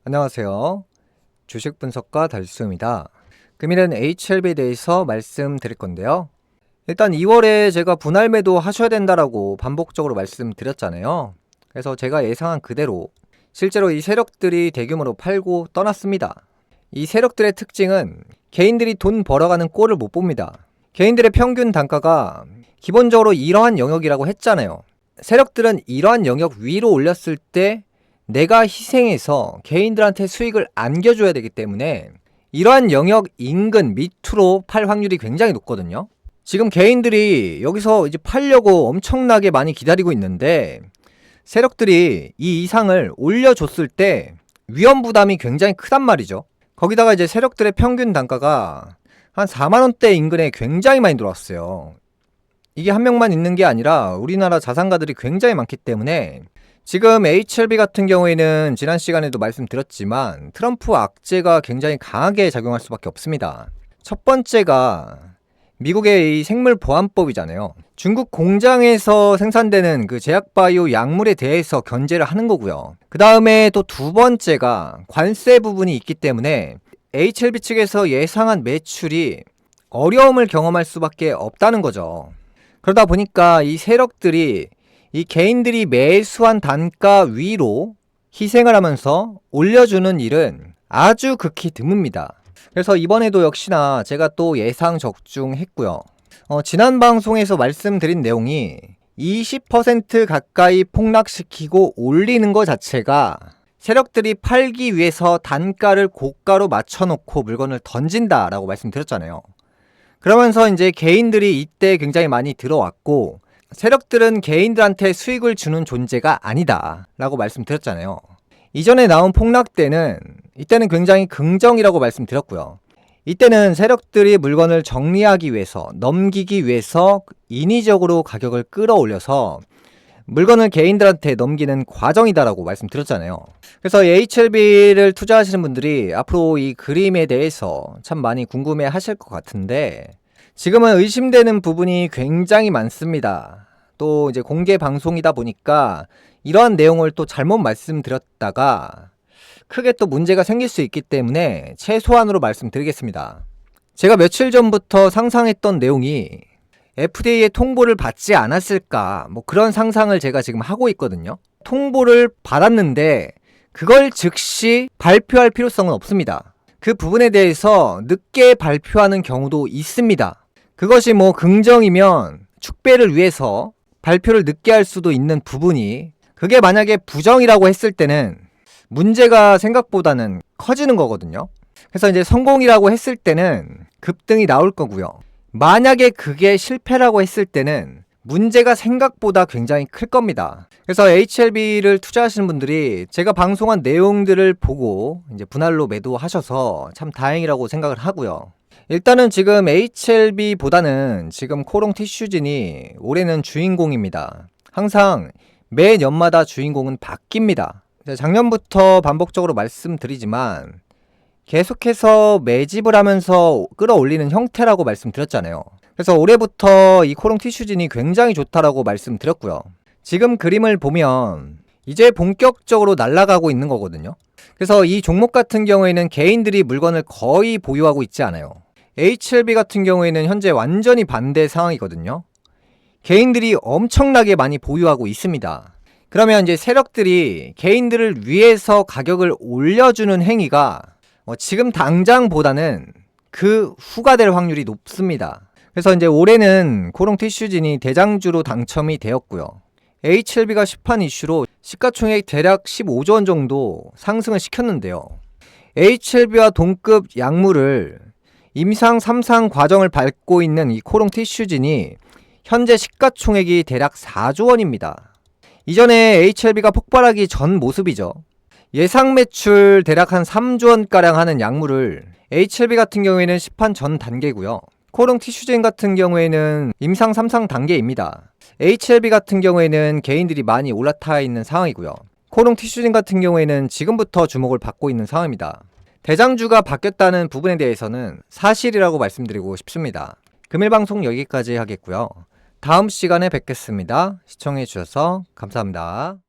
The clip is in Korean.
안녕하세요. 주식 분석가 달수입니다. 금일은 HLB에 대해서 말씀드릴 건데요. 일단 2월에 제가 분할 매도 하셔야 된다라고 반복적으로 말씀드렸잖아요. 그래서 제가 예상한 그대로 실제로 이 세력들이 대규모로 팔고 떠났습니다. 이 세력들의 특징은 개인들이 돈 벌어가는 꼴을 못 봅니다. 개인들의 평균 단가가 기본적으로 이러한 영역이라고 했잖아요. 세력들은 이러한 영역 위로 올렸을 때 내가 희생해서 개인들한테 수익을 안겨줘야 되기 때문에 이러한 영역 인근 밑으로 팔 확률이 굉장히 높거든요. 지금 개인들이 여기서 이제 팔려고 엄청나게 많이 기다리고 있는데 세력들이 이 이상을 올려줬을 때 위험 부담이 굉장히 크단 말이죠. 거기다가 이제 세력들의 평균 단가가 한 4만원대 인근에 굉장히 많이 들어왔어요. 이게 한 명만 있는 게 아니라 우리나라 자산가들이 굉장히 많기 때문에 지금 HLB 같은 경우에는 지난 시간에도 말씀드렸지만 트럼프 악재가 굉장히 강하게 작용할 수밖에 없습니다. 첫 번째가 미국의 이 생물보안법이잖아요. 중국 공장에서 생산되는 그 제약바이오 약물에 대해서 견제를 하는 거고요. 그 다음에 또 두 번째가 관세 부분이 있기 때문에 HLB 측에서 예상한 매출이 어려움을 경험할 수밖에 없다는 거죠. 그러다 보니까 이 세력들이 이 개인들이 매수한 단가 위로 희생을 하면서 올려주는 일은 아주 극히 드뭅니다. 그래서 이번에도 역시나 제가 또 예상 적중했고요. 지난 방송에서 말씀드린 내용이 20% 가까이 폭락시키고 올리는 것 자체가 세력들이 팔기 위해서 단가를 고가로 맞춰놓고 물건을 던진다라고 말씀드렸잖아요. 그러면서 이제 개인들이 이때 굉장히 많이 들어왔고 세력들은 개인들한테 수익을 주는 존재가 아니다 라고 말씀드렸잖아요. 이전에 나온 폭락 때는 이때는 굉장히 긍정이라고 말씀드렸고요. 이때는 세력들이 물건을 정리하기 위해서 넘기기 위해서 인위적으로 가격을 끌어올려서 물건을 개인들한테 넘기는 과정이다 라고 말씀드렸잖아요. 그래서 HLB를 투자하시는 분들이 앞으로 이 그림에 대해서 참 많이 궁금해 하실 것 같은데 지금은 의심되는 부분이 굉장히 많습니다. 또 이제 공개 방송이다 보니까 이러한 내용을 또 잘못 말씀드렸다가 크게 또 문제가 생길 수 있기 때문에 최소한으로 말씀드리겠습니다. 제가 며칠 전부터 상상했던 내용이 FDA의 통보를 받지 않았을까 뭐 그런 상상을 제가 지금 하고 있거든요. 통보를 받았는데 그걸 즉시 발표할 필요성은 없습니다. 그 부분에 대해서 늦게 발표하는 경우도 있습니다. 그것이 뭐 긍정이면 축배를 위해서 발표를 늦게 할 수도 있는 부분이 그게 만약에 부정이라고 했을 때는 문제가 생각보다는 커지는 거거든요. 그래서 이제 성공이라고 했을 때는 급등이 나올 거고요. 만약에 그게 실패라고 했을 때는 문제가 생각보다 굉장히 클 겁니다. 그래서 HLB를 투자하시는 분들이 제가 방송한 내용들을 보고 이제 분할로 매도하셔서 참 다행이라고 생각을 하고요. 일단은 지금 HLB보다는 지금 코롱 티슈진이 올해는 주인공입니다. 항상 매년마다 주인공은 바뀝니다. 작년부터 반복적으로 말씀드리지만 계속해서 매집을 하면서 끌어올리는 형태라고 말씀드렸잖아요. 그래서 올해부터 이 코롱 티슈진이 굉장히 좋다라고 말씀드렸고요. 지금 그림을 보면 이제 본격적으로 날아가고 있는 거거든요. 그래서 이 종목 같은 경우에는 개인들이 물건을 거의 보유하고 있지 않아요. HLB 같은 경우에는 현재 완전히 반대 상황이거든요. 개인들이 엄청나게 많이 보유하고 있습니다. 그러면 이제 세력들이 개인들을 위해서 가격을 올려주는 행위가 지금 당장보다는 그 후가 될 확률이 높습니다. 그래서 이제 올해는 코롱 티슈진이 대장주로 당첨이 되었고요. HLB가 시판 이슈로 시가총액 대략 15조 원 정도 상승을 시켰는데요. HLB와 동급 약물을 임상 3상 과정을 밟고 있는 이 코롱 티슈진이 현재 시가총액이 대략 4조 원입니다. 이전에 HLB가 폭발하기 전 모습이죠. 예상 매출 대략 한 3조 원가량 하는 약물을 HLB 같은 경우에는 시판 전 단계고요. 코롱 티슈진 같은 경우에는 임상 3상 단계입니다. HLB 같은 경우에는 개인들이 많이 올라타 있는 상황이고요. 코롱 티슈진 같은 경우에는 지금부터 주목을 받고 있는 상황입니다. 대장주가 바뀌었다는 부분에 대해서는 사실이라고 말씀드리고 싶습니다. 금일 방송 여기까지 하겠고요. 다음 시간에 뵙겠습니다. 시청해 주셔서 감사합니다.